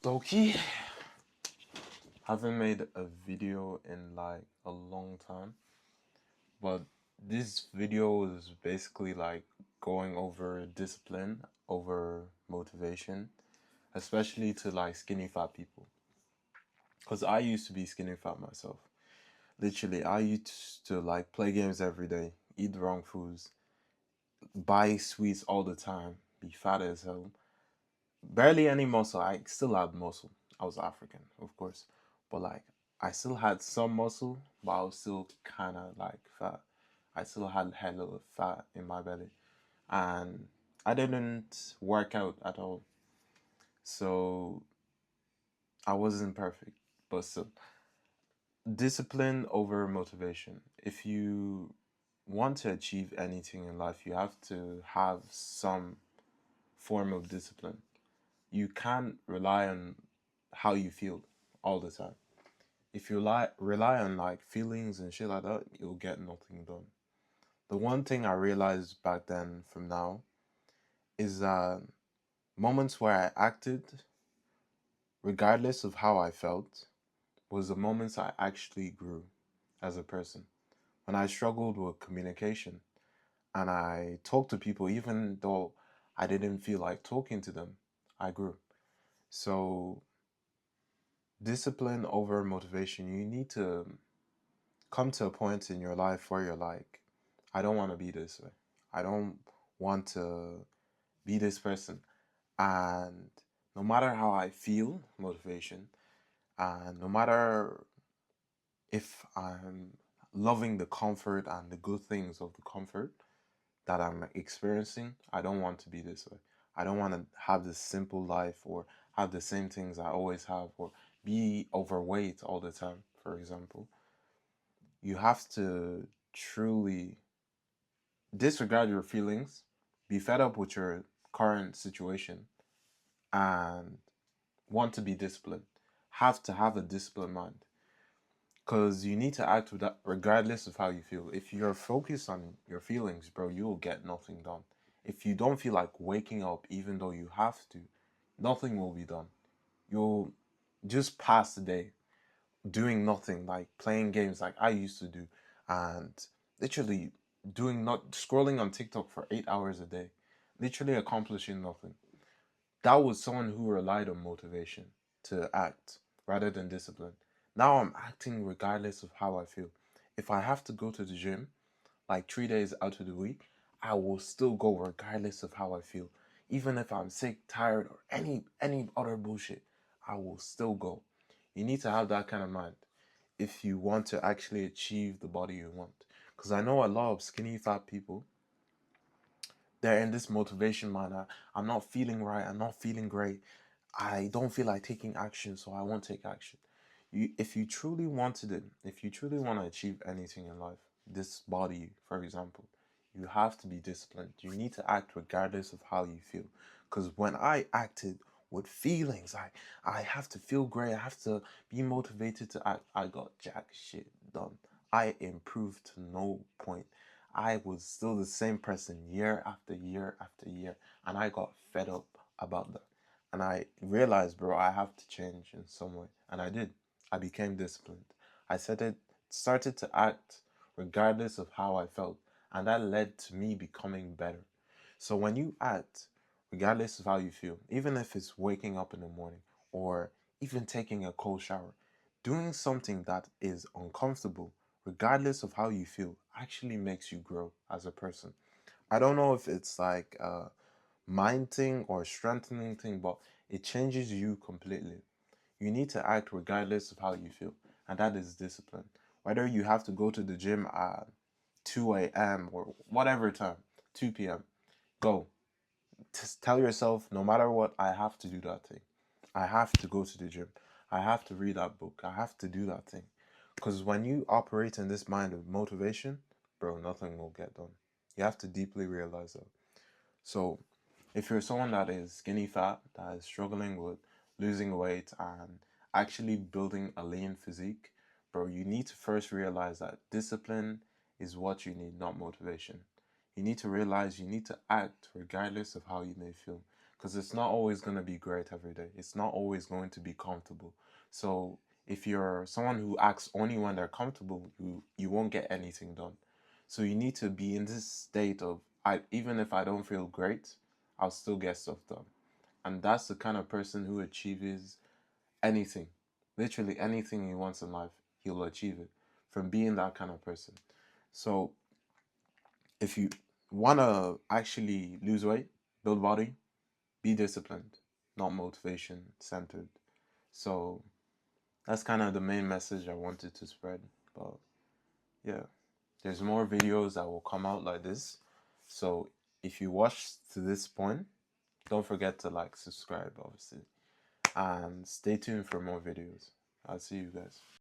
Loki, haven't made a video in like a long time, but this video is basically like going over discipline over motivation, especially to like skinny fat people. Because I used to be skinny fat myself. Literally, I used to like play games every day, eat the wrong foods, buy sweets all the time, be fat as hell, barely any muscle. I still had muscle. I was African, of course, but like I still had some muscle, but I was still kind of like fat. I still had hella of fat in my belly, and I didn't work out at all. So I wasn't perfect, but still, discipline over motivation. If you want to achieve anything in life, you have to have some form of discipline. You can't rely on how you feel all the time. If you rely on like feelings and shit like that, you'll get nothing done. The one thing I realized back then from now is that moments where I acted, regardless of how I felt, was the moments I actually grew as a person. When I struggled with communication and I talked to people, even though I didn't feel like talking to them, I grew. So, discipline over motivation, you need to come to a point in your life where you're like, I don't want to be this way. I don't want to be this person. And no matter how I feel, motivation, and no matter if I'm loving the comfort and the good things of the comfort that I'm experiencing, I don't want to be this way. I don't want to have this simple life or have the same things I always have or be overweight all the time, for example. You have to truly disregard your feelings, be fed up with your current situation, and want to be disciplined. Have to have a disciplined mind because you need to act with that regardless of how you feel. If you're focused on your feelings, bro, you will get nothing done. If you don't feel like waking up, even though you have to, nothing will be done. You'll just pass the day doing nothing, like playing games like I used to do, and literally doing not scrolling on TikTok for 8 hours a day, literally accomplishing nothing. That was someone who relied on motivation to act rather than discipline. Now I'm acting regardless of how I feel. If I have to go to the gym like 3 days out of the week, I will still go regardless of how I feel. Even if I'm sick, tired, or any other bullshit, I will still go. You need to have that kind of mind if you want to actually achieve the body you want. Because I know a lot of skinny fat people, they're in this motivation manner. I'm not feeling right. I'm not feeling great. I don't feel like taking action, so I won't take action. If you truly wanted it, if you truly want to achieve anything in life, this body, for example, you have to be disciplined. You need to act regardless of how you feel. Because when I acted with feelings, I have to feel great. I have to be motivated to act. I got jack shit done. I improved to no point. I was still the same person year after year after year, and I got fed up about that. And I realized, bro, I have to change in some way. And I did. I became disciplined. Started to act regardless of how I felt. And that led to me becoming better. So when you act, regardless of how you feel, even if it's waking up in the morning or even taking a cold shower, doing something that is uncomfortable, regardless of how you feel, actually makes you grow as a person. I don't know if it's like a mind thing or strengthening thing, but it changes you completely. You need to act regardless of how you feel, and that is discipline. Whether you have to go to the gym at 2 a.m. or whatever time, 2 p.m., go. Just tell yourself, no matter what, I have to do that thing. I have to go to the gym. I have to read that book. I have to do that thing. Because when you operate in this mind of motivation, bro, nothing will get done. You have to deeply realize that. So, if you're someone that is skinny fat, that is struggling with losing weight and actually building a lean physique, bro, you need to first realize that discipline is what you need, not motivation. You need to realize you need to act regardless of how you may feel. because it's not always going to be great every day. It's not always going to be comfortable. So if you're someone who acts only when they're comfortable, you won't get anything done. So you need to be in this state of, even if I don't feel great, I'll still get stuff done. And that's the kind of person who achieves anything. Literally anything he wants in life, he'll achieve it from being that kind of person. So if you want to actually lose weight, build body, be disciplined, not motivation centered. So that's kind of the main message I wanted to spread. But yeah, there's more videos that will come out like this. So if you watched to this point, don't forget to like, subscribe, obviously, and stay tuned for more videos. I'll see you guys.